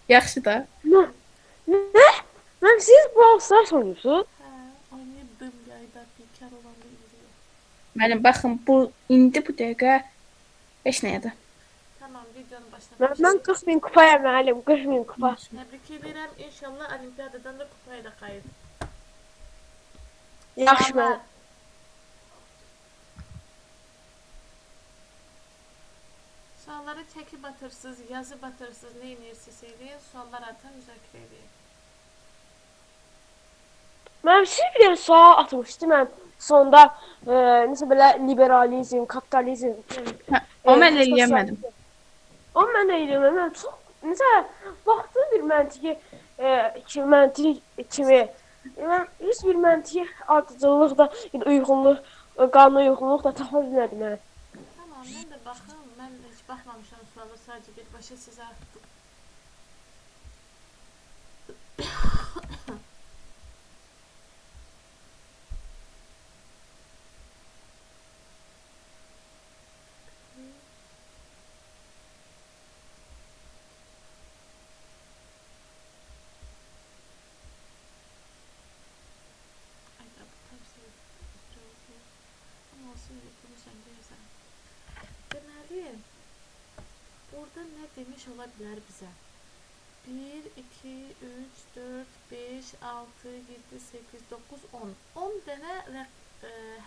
Yaxşı da. Nə? Nə? Mən siz Brawl Stars oynuyorsunuz? Hə, oynayırdım yayda bekar olanda indi yox. Müəllim, baxın bu indi bu dəqiqə heç nədir. Tamam, videonun başına Mən başlayaq. 40 min kupayam müəllim, 40 min kupa. Təbrik edirəm. İnşallah olimpiadadan da kupayla qayıt. Yaxşı Suallar. müəllim. Sualları çəkib atırsınız, yazıb atırsınız, nə edirsiniz eləyin. Suallar atın, müzakirə edin. Mən siz bir dənə sual atmışdım mən sonda necə belə liberalizm, kapitalizm, Hə, o mən sosial. eləyəmədim. O mən də eləyirəm. Mən çox necə vaxtı bir məntiqi kimi mən heç bir məntiqi ardıcıllıq da uyğunluq, qanuna uyğunluq da tapa bilmədim mən. Tamam, mən də baxım. Mən heç baxmamışam suala, sadəcə birbaşa sizə atdım. Ay da bu təmsil edir. Amma olsun, bunu də yazarım. Deməli, burada nə demiş ola bilər bizə? 1, 2, 3, 4, 5, 6, 7, 8, 9, 10. 10 dənə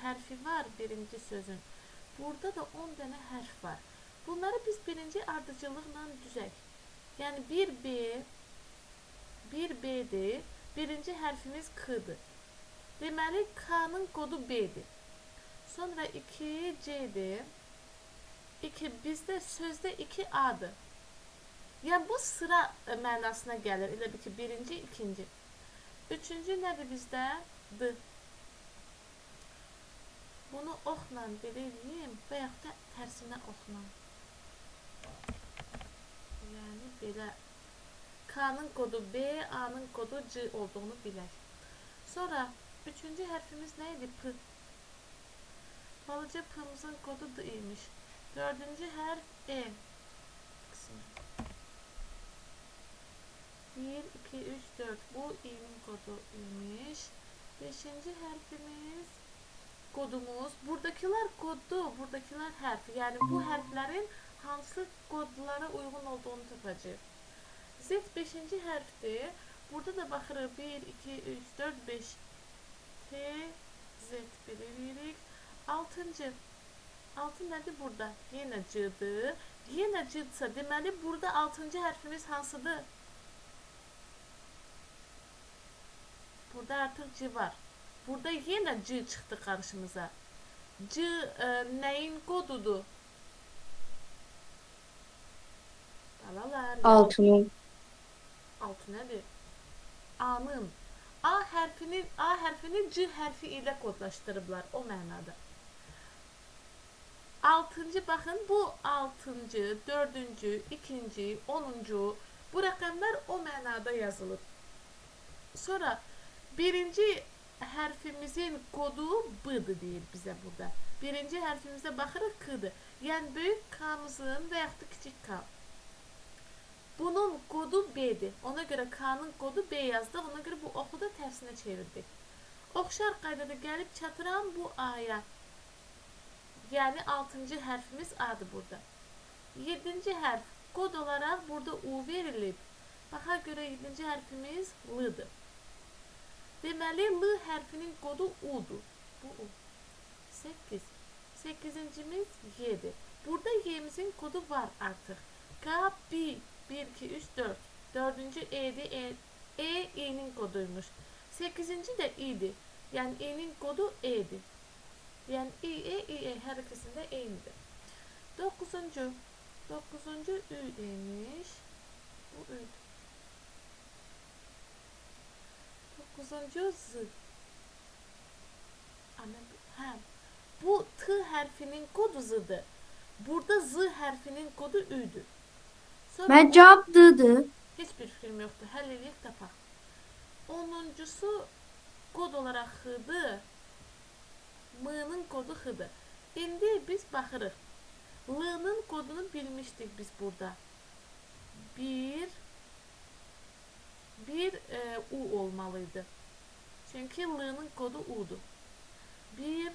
hərfi var birinci sözün. Burada da 10 dənə hərf var. Bunları biz birinci ardıcıllıqla düzək. Yəni 1B, 1B'dir. Birinci hərfimiz K'dır. Deməli, K'nın kodu B'dir. Sonra 2C'dir. 2 bizdə sözdə 2A'dır. Yəni bu sıra mənasına gəlir. Elə bir ki, birinci, ikinci. Üçüncü nədir bizdə? D. Bunu oxla beləyim və yaxud da tərsinə oxla. Yəni belə. K'nın kodu B, A'nın kodu C olduğunu bilək. Sonra üçüncü hərfimiz nə idi? P. Balaca P'mızın kodu D imiş. Dördüncü hərf E. 1, 2, 3, 4. Bu i'nin kodu imiş. Beşinci hərfimiz kodumuz. Buradakiler koddu, buradakiler hərf. Yəni bu hərflərin hansı kodlara uyğun olduğunu tapacağıq. Z 5-ci hərfdir. Burada da baxırıq 1, 2, 3, 4, 5. T, Z bilirik. 6-cı. 6 nədir burada? Yenə C'dir. Yenə C'dsa deməli burada 6-cı hərfimiz hansıdır? Burada artıq C var. Burada yenə C çıxdı qarşımıza. C nəyin kodudur? Balalar. Altının. 6 nədir? A'nın. A hərfini C hərfi ilə kodlaşdırıblar o mənada. 6-cı baxın bu 6-cı, 4-cü, 2-ci, 10-cu bu rəqəmlər o mənada yazılıb. Sonra birinci hərfimizin kodu B'dır deyir bizə burada. Birinci hərfimizdə baxırıq K'dır. Yəni böyük K'mızın və yaxud da kiçik K. Bunun kodu B'dir. Ona görə K'nın kodu B yazdıq. Ona görə bu oxu da tərsinə çevirdik. Oxşar qaydada gəlib çatıran bu A'ya. Yəni 6-cı hərfimiz A'dır burada. 7-ci hərf kod olaraq burada U verilib. Baxa görə 7-ci hərfimiz L'dır. Deməli, L hərfinin kodu U'dur. Bu U. 8. 8-cimiz Y'dir. Burada Y'mizin kodu var artıq. K, B, 1, 2, 3, 4. 4-cü E'dir. E'nin koduymuş. 8-ci də İ'dir. Yəni E'nin kodu E'dir. Yəni İ, hər ikisində eynidir. 9-cu. 9-cu Ü demiş. Bu Ü'dür. 9-cu Z. Bu T hərfinin kodu Z'dır. Burada Z hərfinin kodu Ü'dür. Sonra Mən cavab D-dir. heç bir fikrim yoxdur. Həll edib tapaq. 10-cusu kod olaraq X'dır. M'nın kodu X'dır. İndi biz baxırıq. L'nın kodunu bilmişdik biz burada. 1, U olmalıydı. Çünkü L'nın kodu U'dur. Bir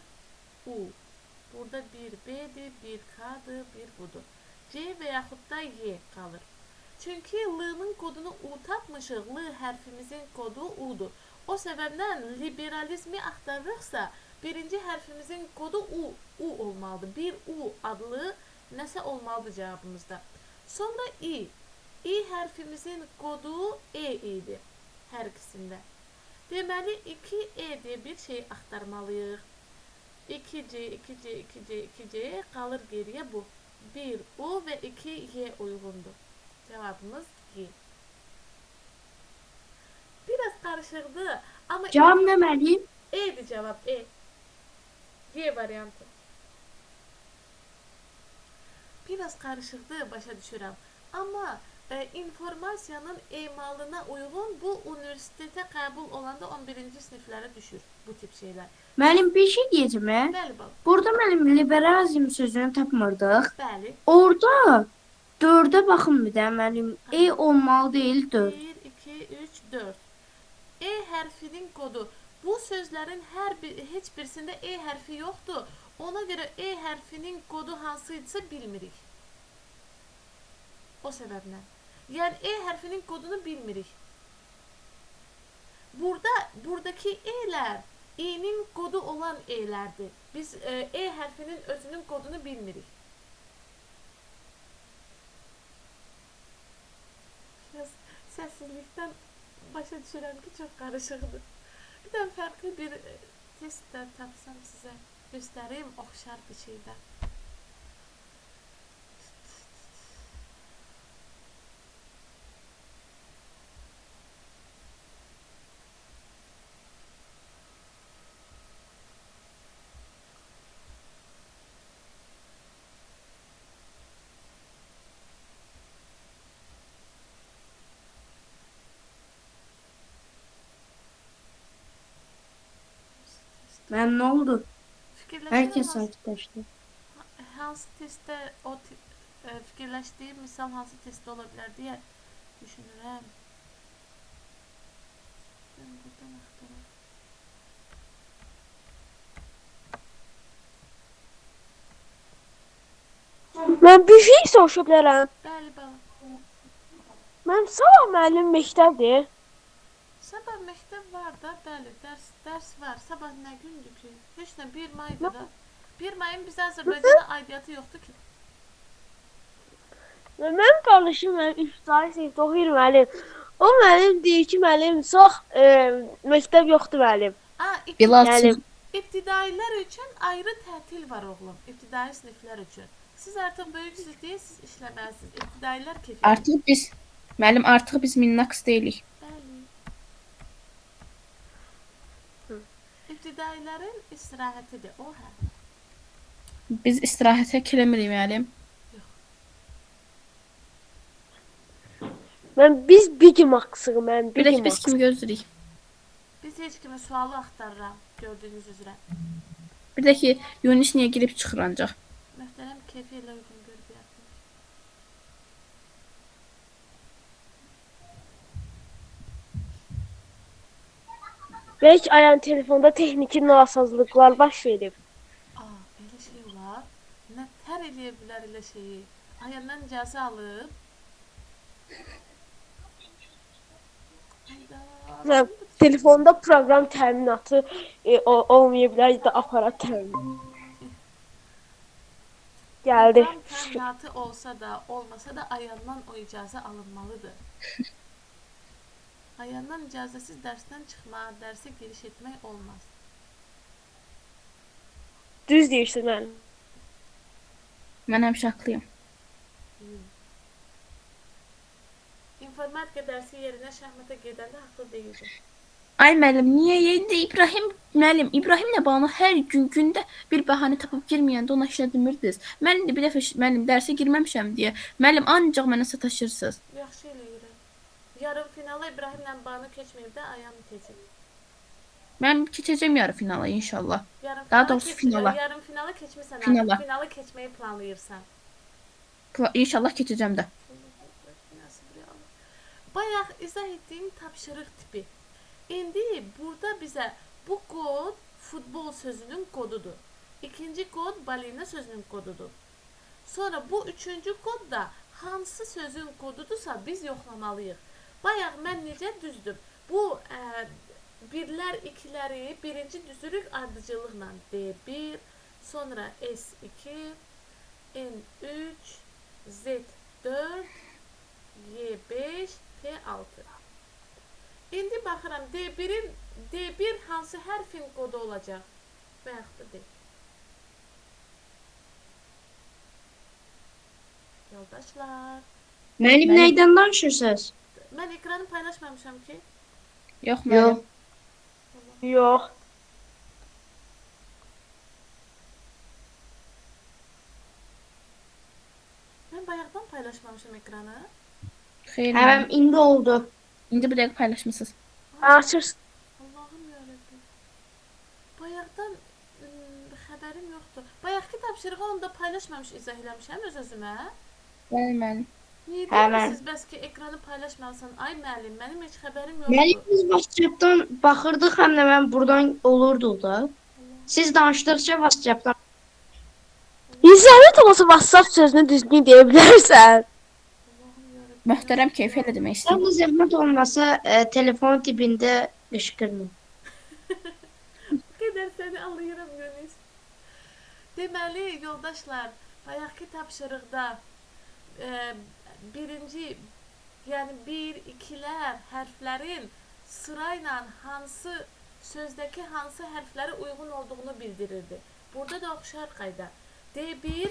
U. Burada bir B'dir, bir K'dır, bir budur. C ve yaxud da Y kalır. Çünkü L'nın kodunu U tapmışıq. L hərfimizin kodu U'dur. O səbəbdən liberalizmi axtarırıqsa, birinci hərfimizin kodu U olmalıdır. Bir U adlı nəsə olmalıdır cavabımızda. Sonra İ. İ hərfimizin kodu E idi hər ikisində. Deməli 2E diye bir şey axtarmalıyıq. 2C, 2C, 2C, 2C qalır geriye bu. 1 U ve 2 Y uygundur. Cevabımız Y. Biraz karışıktı ama Cevap ne Meryem? E'di cevap E. Y variantı. Biraz karışıktı başa düşürəm. Ama informasiyanın emalına uygun bu üniversitete kabul olanda 11. sınıflara düşür bu tip şeyler. Meryem bir şey diyeceğim. Bəli bal. Burada benim liberalizm sözünü tapmırdıq. Bəli. Orada 4'e bakın bir de Meryem. E olmalı değil 4. 1, 2, 3, 4. E hərfinin kodu. Bu sözlerin heç birisində E hərfi yoxdur. Ona göre E hərfinin kodu hansıydısa bilmirik. O səbəblə. Yani E hərfinin kodunu bilmirik. Buradaki E'ler İ'nin kodu olan E'lerdir. Biz E hərfinin özünün kodunu bilmirik. Biraz səssizlikdən başa düşürəm ki, çox qarışıqdır. Bir də fərqli bir test də tapsam sizə göstəreyim oxşar bir şeydə. Ben ne oldu? Herkes Fikirləşirəm sakitleşti. hansı testdə fikirləşdiyim misal hansı testdə ola bilər deyə düşünürəm. Ben buradan axtarım. Mən bir şey soruşa bilərəm. Bəli balam. Mənim sabah müəllim məktəbdir. Sabah məktəb var da, bəli, dərs var. Sabah nə gündür ki? Heç nə 1 maydır da. 1 mayın bizə Azərbaycana aidiyyatı yoxdur ki. Və mənim qardaşım mənim ibtidai sinifdə oxuyur müəllim. O müəllim deyir ki, müəllim çox məktəb yoxdur müəllim. Bilal Yəni İbtidailər üçün ayrı tətil var oğlum. İbtidai siniflər üçün. Siz artıq böyüksüz deyilsiniz, işləməlisiniz. İbtidailər keyfi. Artık biz Minnax değilik. Bəli. İbtidailərin istirahətidir o hə. Biz istirahətə kilemirik müəllim. biz Big Max-ıq mən, Bir de Big ki biz Max. kimi gözləyirik. Biz heç kimə sualı axtarıram, gördüyünüz üzrə. Bir de ki Yunis niye girip çıxır ancaq. Möhtərəm keyfi ilə uyğun görüb yazmış. Belki ayağın telefonda texniki nasazlıqlar baş verib. Elə şey olar. Nə tər eləyə bilər elə şeyi. Ayağından icazə alıb. Və telefonda proqram təminatı olmaya bilər ya da aparat təminatı. Gəldi. Proqram təminatı olsa da, olmasa da ayağından o icazə alınmalıdır. Ayağından icazəsiz dərsdən çıxmaq, dərsə giriş etmək olmaz. Düz deyirsən müəllim. Mən həmişə haqlıyım. İnformatika dərsi yerinə şahmata gedəndə haqlı deyildim. Ay müəllim, niyə yeyində İbrahimlə Banu hər gündə bir bəhanə tapıb girməyəndə ona işlədimirdiniz. Mən indi bir dəfə müəllim dərsə girməmişəm deyə müəllim ancaq mənə sataşırsınız. Yaxşı eləyirəm. Yarım finala İbrahimlə Banu keçməyib də ayağım keçib. Mən keçəcəm yarı finala inşallah. Yarım Daha doğrusu finala. Yarım finala keçmisən. Finala. Artıq finalı keçməyi planlayırsan. İnşallah keçəcəm də. Bayaq izah etdiyim tapşırıq tipi. İndi burada bizə bu kod futbol sözünün kodudur. İkinci kod balina sözünün kodudur. Sonra bu üçüncü kod da hansı sözün kodudursa biz yoxlamalıyıq. Bayaq mən necə düzdür? Bu birlər, ikiləri birinci düzürük ardıcıllıqla D1, sonra S2, N3, Z4, Y5, P6. İndi baxıram D1 hansı hərfin kodu olacaq? Və yaxud da deyil. Yoldaşlar, Müəllim Müəllim. nəydən danışırsınız? mən ekranı paylaşmamışam ki. Yox müəllim. Yox. Mən bayaqdan paylaşmamışam ekranı. Xeyr Həmən müəllim. indi oldu. İndi bu dəqiqə paylaşmısınız. Açırsın. Allahım yarabbim. Bayaqdan xəbərim yoxdur. Bayaqki tapşırığı onda paylaşmamış izah eləmişəm öz-özümə. Bəli müəllim. Niyə Həmən. deyirsiniz bəs ki ekranı paylaşmasan? Ay müəllim, mənim heç xəbərim yoxdur. Müəllim biz WhatsApp-dan baxırdıq, həm də mən buradan olurdu da. Siz danışdıqca WhatsApp-dan. İnsanət olmasa WhatsApp sözünü düzgün deyə bilərsən. Allahım yarabbim. Möhtərəm keyfi elə demək Sən istəyirəm. də zəhmət olmasa telefon dibində qışqırma. Qədər səni anlayıram Yunus. Deməli, yoldaşlar, bayaqki tapşırıqda birinci, yəni 1, 2-lər hərflərin sırayla hansı sözdəki hansı hərflərə uyğun olduğunu bildirirdi. Burada da oxşar qayda. D1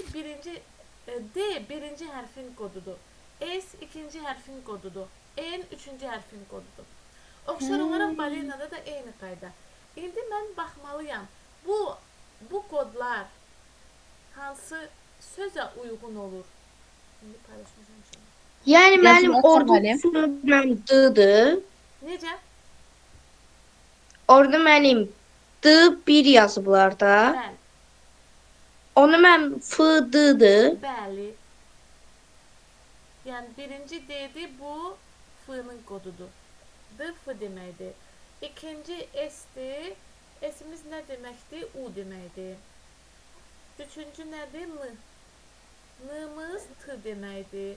birinci hərfin kodudur. S ikinci hərfin kodudur. N üçüncü hərfin kodudur. Oxşar olaraq balenada da eyni qayda. İndi mən baxmalıyam. Bu kodlar hansı sözə uyğun olur? İndi paylaşmışam şimdi. Yəni müəllim Yazılı orada müəllim. müəllim D-dır. Necə? Orada müəllim D1 yazıblar da. Bəli, Onu mən F-dır. bəli. Yəni birinci D-dir, bu F-nın kodudur. D F deməkdir. İkinci S-dir. S-imiz nə deməkdir? U deməkdir. Üçüncü nədir? N. N-mız T deməkdir.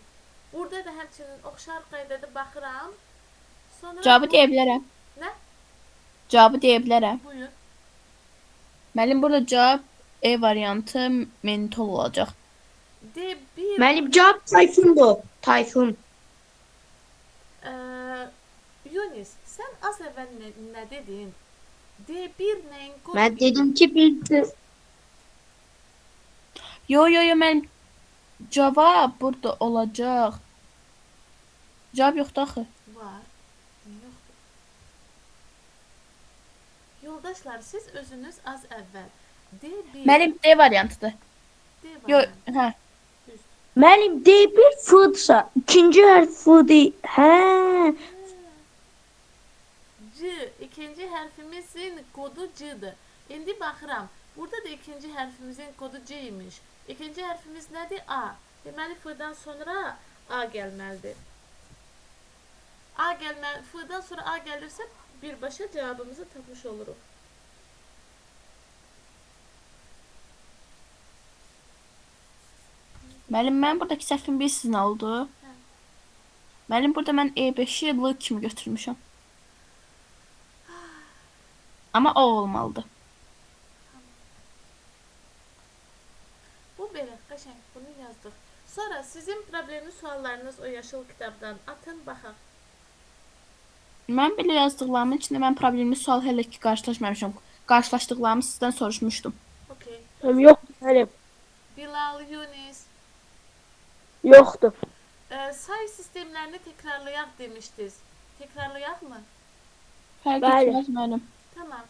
Burada da həmçinin oxşar qaydada baxıram. Sonra Cavabı deyə bilərəm. Nə? Cavabı deyə bilərəm. Buyur. Müəllim burada cavab E variantı mentol olacaq. D1 Müəllim cavab Tayfundur. Tayfun. Yunis, sən az əvvəl nə dedin? D1 nəyin kodu? Mən dedim ki bildi. Yo müəllim cavab burada olacaq. Cavab yoxdur axı. Var. Niyə yoxdur? Yoldaşlar, siz özünüz az əvvəl D1 Müəllim D variantıdır. D var. Yo, yəni. hə. Müəllim D1 F-dırsa, ikinci hərf F-dir. Hə. C, ikinci hərfimizin kodu C-dır. İndi baxıram. Burada da ikinci hərfimizin kodu C imiş. İkinci hərfimiz nədir? A. Deməli, F-dan sonra A gəlməlidir. F-dan sonra A gəlirsə, birbaşa cavabımızı tapmış oluruq. Müəllim, mən buradakı səhvim bilirsiniz nə oldu? Hə. Müəllim, burada mən E5-i L kimi götürmüşəm. Amma o olmalıdır. Bu belə, qəşəng, bunu yazdıq. Sonra sizin problemli suallarınız o yaşıl kitabdan atın, baxaq. Mən belə yazdıqlarımın içində mən problemli sual hələ ki qarşılaşmamışam. Qarşılaşdıqlarımı sizdən soruşmuşdum. Okey. Yoxdur müəllim. Bilal, Yunis, Yoxdur. say sistemlərini təkrarlayaq demişdiniz. Təkrarlayaq mı? Fərq Bəli. etməz müəllim. Tamam.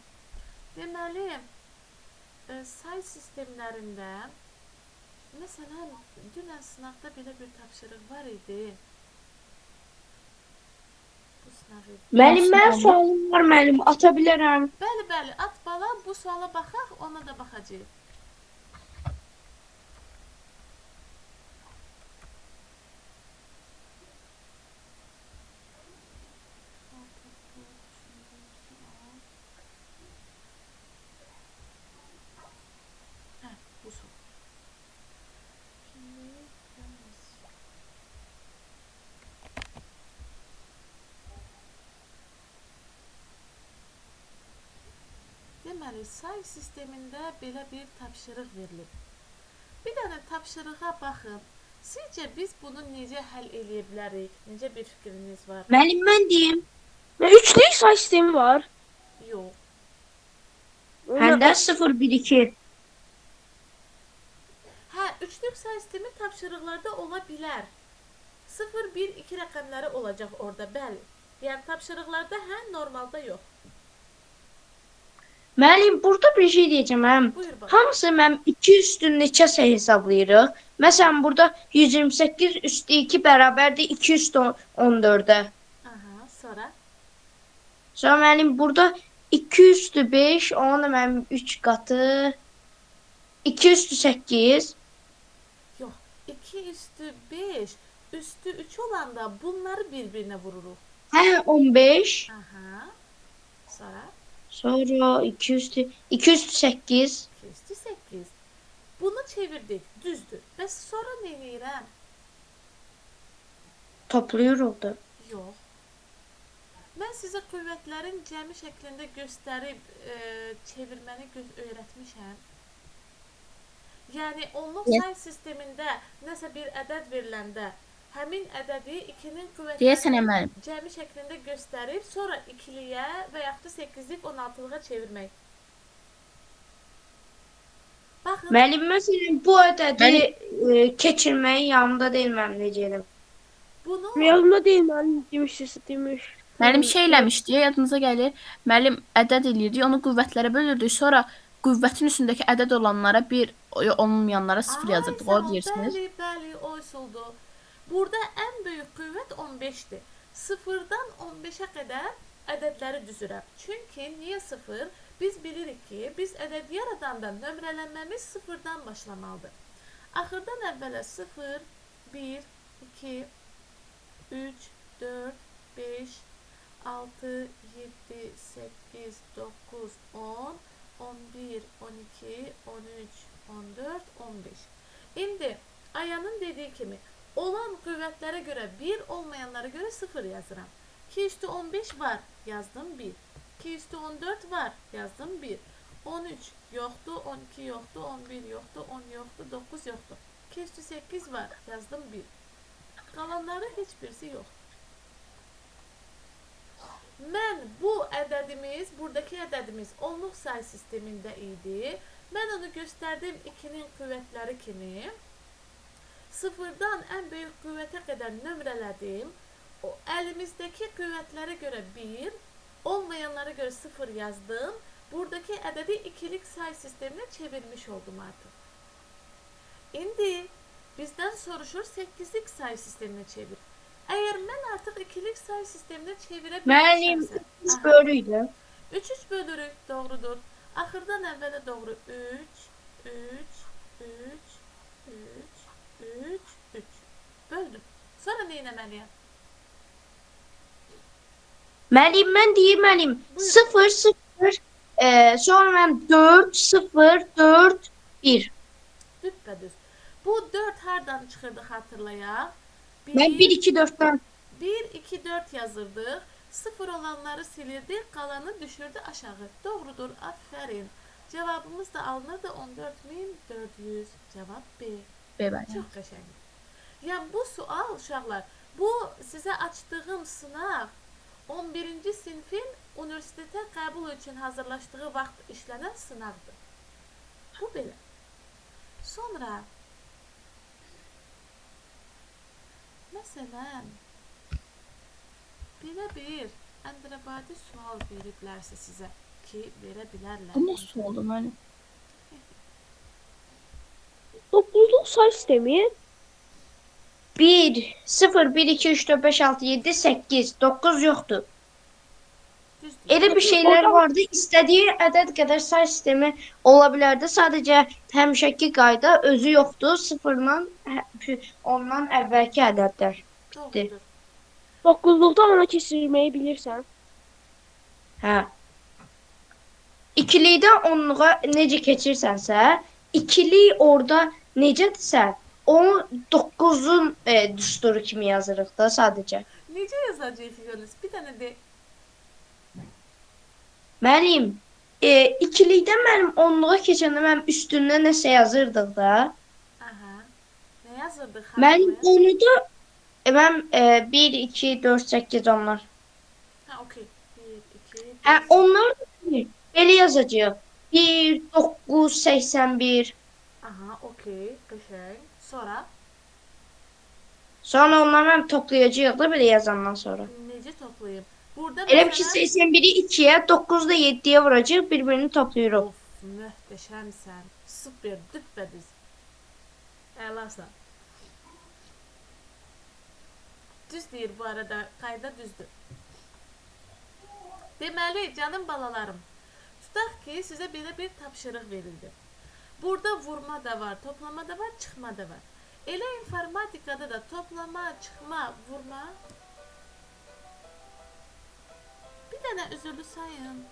Deməli, say sistemlərində məsələn, dünən sınaqda belə bir tapşırıq var idi. Bu sınav idi. Müəllim mən sualım var müəllim, ata bilərəm. Bəli, at bala, bu suala baxaq, ona da baxacağıq. say sistemində belə bir tapşırıq verilib. Bir dənə tapşırığa baxın. Sizcə biz bunu necə həll edə bilərik? Necə bir fikriniz var? Müəllim mən deyim. Üçlük say sistemi var. Yox. Həm də 0 1 2. Hə, üçlük say sistemi tapşırıqlarda ola bilər. 0, 1, 2 rəqəmləri olacaq orada, bəli. Yəni tapşırıqlarda hə, normalda yox. Müəllim, burada bir şey deyəcəm həm. Buyur bax. Hamısı mənim 2 üstü neçə sayı hesablayırıq. Məsələn, burada 128 üstü 2 bərabərdir 2 üstü 14-ə. Aha, sonra Sonra müəllim, burada 2 üstü 5, onun da mənim 3 qatı. 2 üstü 8. yox. 2 üstü 5, üstü 3 olanda bunları bir-birinə vururuq. Hə, 15. Aha. Sonra Sonra 2 üstü 8. 2 üstü 8. Bunu çevirdik, düzdür. Bəs sonra nə edirəm? Toplayırıq da. Yox. Mən sizə qüvvətlərin cəmi şəklində göstərib çevirməni öyrətmişəm. Yəni onluq say sistemində nəsə bir ədəd veriləndə həmin ədədi 2-nin Deyəsən qüvvətləri müəllim. cəmi şəklində göstərib, sonra 2-liyə və yaxud da 8-lik 16-lığa çevirmək. Baxın, Müəllim, məsələn, bu ədədi keçirməyin yanında deyil mənim necəyəm. bunu Yadımda deyil müəllim demiş. Müəllim şey eləmişdi, yadınıza gəlir. Müəllim ədəd eləyirdi, onu qüvvətlərə bölürdük. Sonra qüvvətin üstündəki ədəd olanlara 1, olmayanlara 0 yazırdıq. O deyirsiniz. Bəli, bəli, o üsuldur. Burada ən böyük qüvvət 15-dir. 0-dan 15-ə qədər ədədləri düzürəm. Çünki niyə 0? Biz bilirik ki, biz ədəd yaradanda nömrələnməmiz 0-dan başlamalıdır. Axırdan əvvələ 0, 1, 2, 3, 4, 5, 6, 7, 8, 9, 10, 11, 12, 13, 14, 15. İndi Ayanın dediyi kimi olan qüvvətlərə görə 1, olmayanlara görə 0 yazıram. 2 üstü 15 var, yazdım 1. 2 üstü 14 var, yazdım 1. 13 yoxdur, 12 yoxdur, 11 yoxdur, 10 yoxdur, 9 yoxdur. 2 üstü 8 var, yazdım 1. Qalanları heç birisi yox. Mən bu ədədimiz, buradakı ədədimiz onluq say sistemində idi. Mən onu göstərdim 2-nin qüvvətləri kimi. 0-dan ən böyük qüvvətə qədər nömrələdim. O əlimizdəki qüvvətlərə görə 1, olmayanlara görə 0 yazdım. Buradakı ədədi ikilik say sisteminə çevirmiş oldum artıq. İndi bizdən soruşur 8-lik say sisteminə çevir. Əgər mən artıq ikilik say sisteminə çevirə Müəllim, bilmişəmsə, 3 bölüydü. 3 bölürük, doğrudur. Axırdan əvvələ doğru 3, 3, 3, 3, 3, 3. Böldüm. Sonra nə etməliyəm? Müəllim, mən deyirməliyim. 0 0 sonra mən 4 0 4 1. Düppədüz. Bu 4 hardan çıxırdı xatırlayaq? Mən 1 2 4-dən 1, 2, 4 yazırdıq. 0 olanları silirdik, qalanı düşürdü aşağı. Doğrudur, aferin. Cavabımız da alınırdı 14.400. Cavab B. Belə. Çox qəşəng. Yəni bu sual uşaqlar, bu sizə açdığım sınaq 11-ci sinfin universitetə qəbul üçün hazırlaşdığı vaxt işlənən sınaqdır. Bu belə. Sonra məsələn belə bir əndirəbadi sual veriblərsə sizə ki, verə bilərlər. Bu nasıl oldu müəllim? 9'luq say sistemi 1 0 1 2 3 4 5 6 7 8 9 yoxdur. Düzdür. Elə bir şeylər vardı. İstədiyi ədəd qədər say sistemi ola bilərdi. Sadəcə həmişəki qayda özü yoxdur. 0-dan ondan əvvəlki ədədlər. Doğrudur. 9'lukda ona keçirməyi bilirsən. Hə. İkilikdən onluğa necə keçirsənsə, ikilik orada necədirsə, onu 9-un düsturu kimi yazırıq da sadəcə. Necə yazacağıq Yunus? Bir dənə de. Müəllim, ikilikdə mənim onluğa keçəndə mənim üstündə nəsə yazırdıq da. Aha. Ne yazırdı Mənim xanımı? onu da mən 1 2 4 8 onlar. Ha okey. 1, 2, Hə 4, onlar da belə yazacağıq. 1 9 81. aha okey. Qəşəng. Sonra Sonra onları mən toplayacağıq da belə yazandan sonra. necə toplayım? Burada Elə bil ki məsələn 81-i 2-yə, 9-u da 7-yə vuracağıq, bir-birini toplayırıq. of, möhtəşəmsən. Super, düppədüz. Əlasan. Düz deyir bu arada, qayda düzdür. Deməli, canım balalarım, tutaq ki, sizə belə bir tapşırıq verildi. Burada vurma da var, toplama da var, çıxma da var. Elə informatikada da toplama, çıxma, vurma. Bir dənə üzürlü sayın.